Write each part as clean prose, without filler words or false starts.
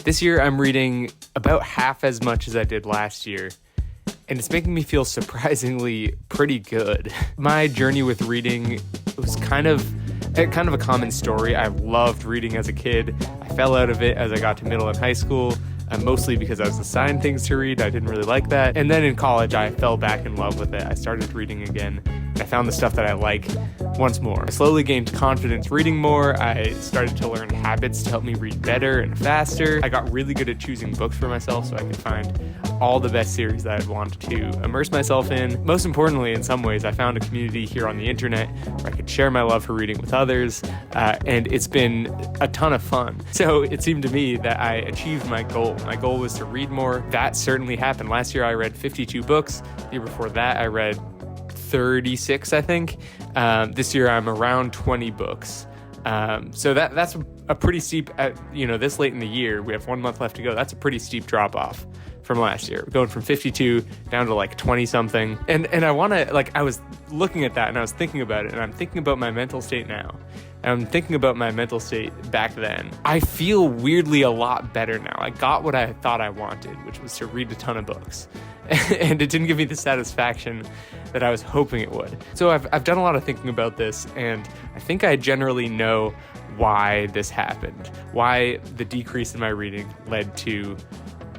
This year I'm reading about half as much as I did last year, and it's making me feel surprisingly pretty good. My journey with reading was kind of a common story. I loved reading as a kid. I fell out of it as I got to middle and high school, mostly because I was assigned things to read. I didn't really like that. And then in college, I fell back in love with it. I started reading again, and I found the stuff that I like once more. I slowly gained confidence reading more. I started to learn habits to help me read better and faster. I got really good at choosing books for myself so I could find all the best series that I'd want to immerse myself in. Most importantly, in some ways, I found a community here on the internet where I could share my love for reading with others, and it's been a ton of fun. So it seemed to me that I achieved my goal. My goal was to read more. That certainly happened. Last year I read 52 books. The year before that I read 36, I think. This year I'm around 20 books. So that's a pretty steep, this late in the year, we have 1 month left to go. That's a pretty steep drop off from last year, going from 52 down to like 20 something. And I want to, I was looking at that and I was thinking about it, and I'm thinking about my mental state now. I'm thinking about my mental state back then. I feel weirdly a lot better now. I got what I thought I wanted, which was to read a ton of books. And it didn't give me the satisfaction that I was hoping it would. So I've done a lot of thinking about this, and I think I generally know why this happened, why the decrease in my reading led to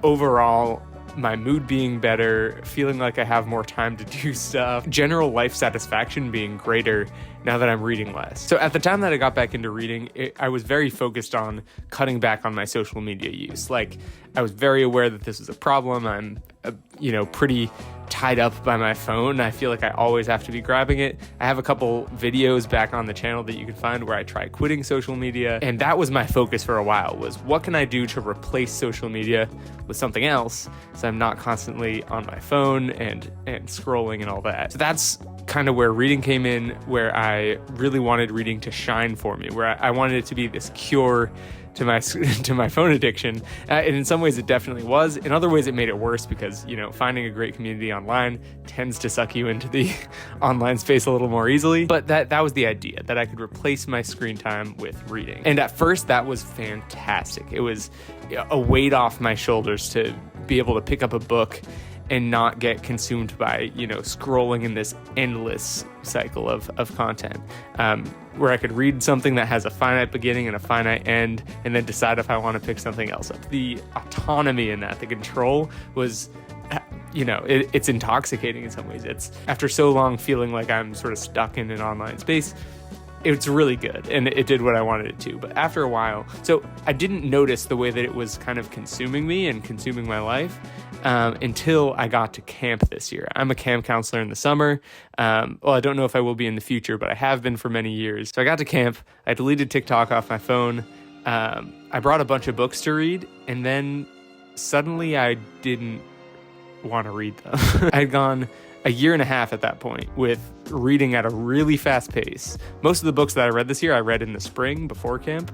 overall my mood being better, feeling like I have more time to do stuff, general life satisfaction being greater now that I'm reading less. So at the time that I got back into reading, I was very focused on cutting back on my social media use. I was very aware that this was a problem. I'm, pretty tied up by my phone. I feel like I always have to be grabbing it. I have a couple videos back on the channel that you can find where I try quitting social media. And that was my focus for a while, was what can I do to replace social media with something else so I'm not constantly on my phone and scrolling and all that. So that's kind of where reading came in, where I really wanted reading to shine for me, where I wanted it to be this cure to my phone addiction. And in some ways it definitely was. In other ways it made it worse because, finding a great community online tends to suck you into the online space a little more easily. But that was the idea, that I could replace my screen time with reading. And at first that was fantastic. It was a weight off my shoulders to be able to pick up a book and not get consumed by, scrolling in this endless cycle of content, where I could read something that has a finite beginning and a finite end, and then decide if I want to pick something else up. The autonomy in that, the control was, it's intoxicating in some ways. It's after so long feeling like I'm sort of stuck in an online space, it's really good, and it did what I wanted it to. But after a while, so I didn't notice the way that it was kind of consuming me and consuming my life until I got to camp this year. I'm a camp counselor in the summer. I don't know if I will be in the future, but I have been for many years. So I got to camp. I deleted TikTok off my phone. I brought a bunch of books to read, and then suddenly I didn't want to read them. I'd gone a year and a half at that point with reading at a really fast pace. Most of the books that I read this year, I read in the spring before camp.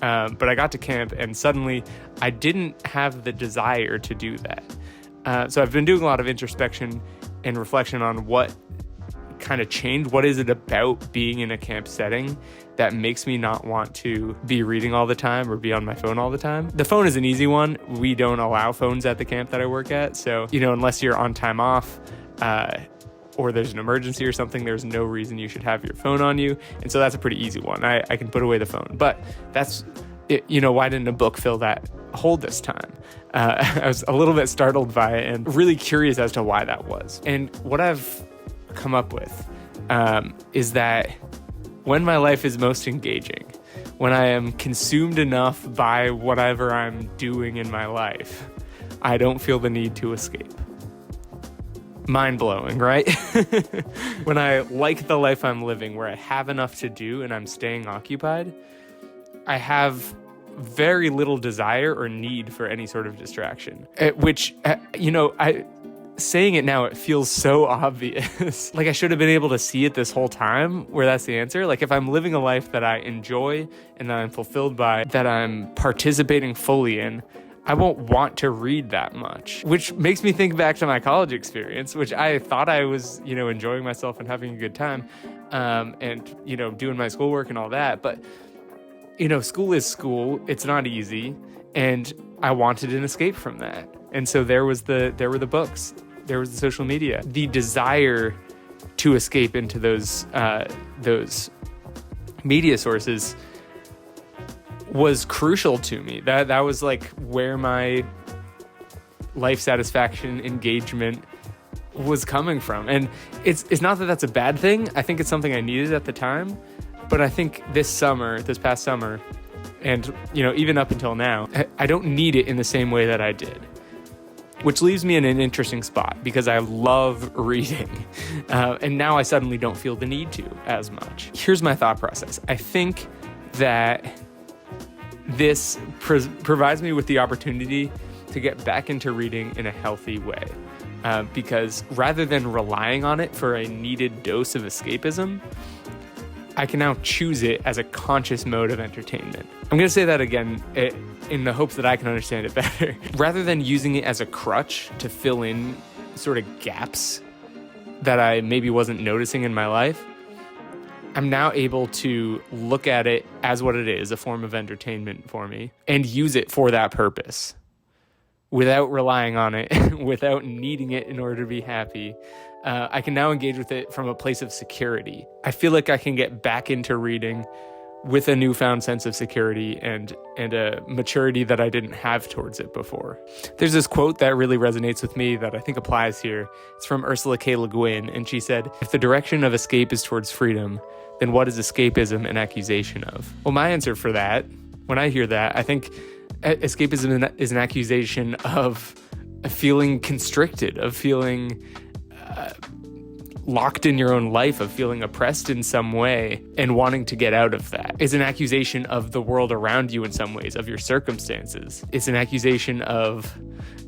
But I got to camp and suddenly I didn't have the desire to do that. So I've been doing a lot of introspection and reflection on what kind of changed. What is it about being in a camp setting that makes me not want to be reading all the time or be on my phone all the time? The phone is an easy one. We don't allow phones at the camp that I work at. So, unless you're on time off, or there's an emergency or something, there's no reason you should have your phone on you. And so that's a pretty easy one. I can put away the phone. But that's, why didn't a book fill that hole this time? I was a little bit startled by it and really curious as to why that was. And what I've come up with is that when my life is most engaging, when I am consumed enough by whatever I'm doing in my life, I don't feel the need to escape. Mind-blowing, right? When I like the life I'm living, where I have enough to do and I'm staying occupied, I have very little desire or need for any sort of distraction, which, saying it now, it feels so obvious. Like I should have been able to see it this whole time, where that's the answer. Like if I'm living a life that I enjoy and that I'm fulfilled by, that I'm participating fully in, I won't want to read that much, which makes me think back to my college experience, which I thought I was, enjoying myself and having a good time, and, doing my schoolwork and all that. But, school is school. It's not easy. And I wanted an escape from that. And so there were the books, there was the social media, the desire to escape into those media sources was crucial to me. That was like where my life satisfaction, engagement was coming from. And it's not that that's a bad thing. I think it's something I needed at the time. But I think this past summer, and even up until now, I don't need it in the same way that I did. Which leaves me in an interesting spot because I love reading. And now I suddenly don't feel the need to as much. Here's my thought process. I think that this provides me with the opportunity to get back into reading in a healthy way. Because rather than relying on it for a needed dose of escapism, I can now choose it as a conscious mode of entertainment. I'm going to say that again in the hopes that I can understand it better. Rather than using it as a crutch to fill in sort of gaps that I maybe wasn't noticing in my life, I'm now able to look at it as what it is, a form of entertainment for me, and use it for that purpose without relying on it, without needing it in order to be happy. I can now engage with it from a place of security. I feel like I can get back into reading with a newfound sense of security and a maturity that I didn't have towards it before. There's this quote that really resonates with me that I think applies here. It's from Ursula K. Le Guin, and she said, "If the direction of escape is towards freedom, then what is escapism an accusation of?" Well, my answer for that, when I hear that, I think escapism is an accusation of feeling constricted, of feeling locked in your own life, of feeling oppressed in some way and wanting to get out of that. It's an accusation of the world around you in some ways, of your circumstances. It's an accusation of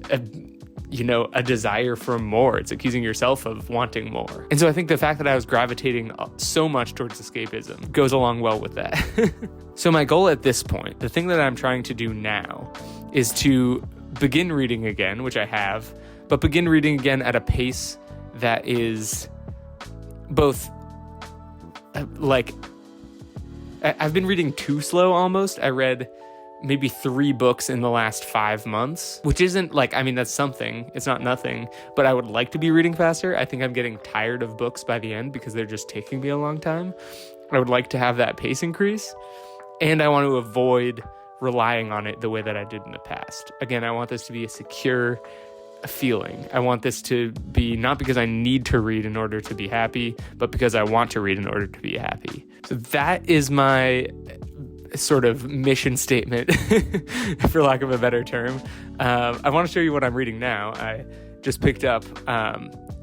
a desire for more. It's accusing yourself of wanting more. And so I think the fact that I was gravitating so much towards escapism goes along well with that. So my goal at this point, the thing that I'm trying to do now, is to begin reading again, which I have, but begin reading again at a pace that is both I've been reading too slow almost. I read maybe 3 books in the last 5 months, which isn't that's something. It's not nothing, but I would like to be reading faster. I think I'm getting tired of books by the end because they're just taking me a long time. I would like to have that pace increase, and I want to avoid relying on it the way that I did in the past. Again, I want this to be a secure feeling. I want this to be not because I need to read in order to be happy, but because I want to read in order to be happy. So that is my sort of mission statement, for lack of a better term. I want to show you what I'm reading now. I just picked up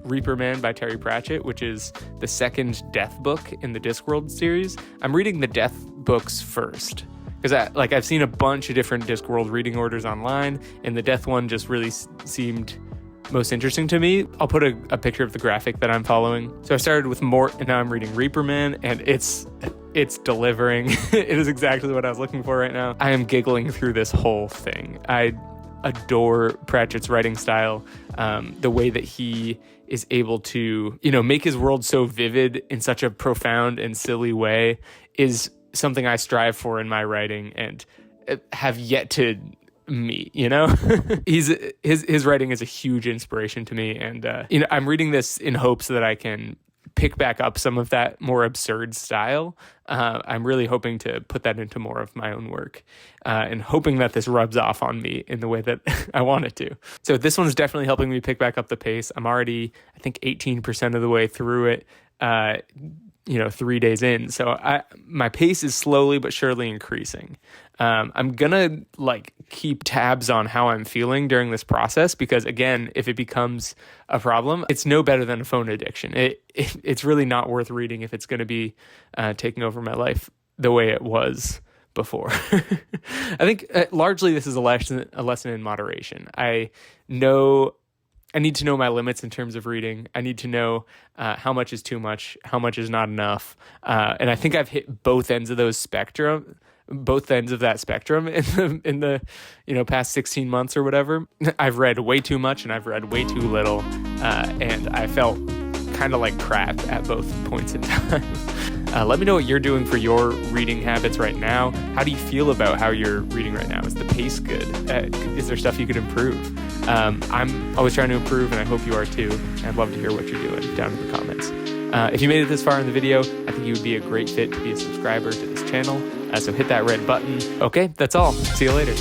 Reaper Man by Terry Pratchett, which is the second Death book in the Discworld series. I'm reading the Death books first, because I've seen a bunch of different Discworld reading orders online, and the Death one just really seemed most interesting to me. I'll put a picture of the graphic that I'm following. So I started with Mort, and now I'm reading Reaper Man, and it's delivering. It is exactly what I was looking for right now. I am giggling through this whole thing. I adore Pratchett's writing style. The way that he is able to, make his world so vivid in such a profound and silly way is something I strive for in my writing and have yet to meet. His writing is a huge inspiration to me, and I'm reading this in hopes that I can pick back up some of that more absurd style. I'm really hoping to put that into more of my own work, and hoping that this rubs off on me in the way that I want it to. So this one's definitely helping me pick back up the pace. I'm already, I think, 18% of the way through it, 3 days in. So my pace is slowly but surely increasing. I'm gonna keep tabs on how I'm feeling during this process, because again, if it becomes a problem, it's no better than a phone addiction. It's really not worth reading if it's going to be taking over my life the way it was before. I think largely this is a lesson in moderation. I need to know my limits in terms of reading. I need to know how much is too much, how much is not enough. And I think I've hit both ends of that spectrum in the past 16 months or whatever. I've read way too much and I've read way too little. And I felt kind of like crap at both points in time. Let me know what you're doing for your reading habits right now. How do you feel about how you're reading right now? Is the pace good? Is there stuff you could improve? I'm always trying to improve, and I hope you are too. I'd love to hear what you're doing down in the comments. If you made it this far in the video, I think you would be a great fit to be a subscriber to this channel. So hit that red button. Okay, that's all. See you later.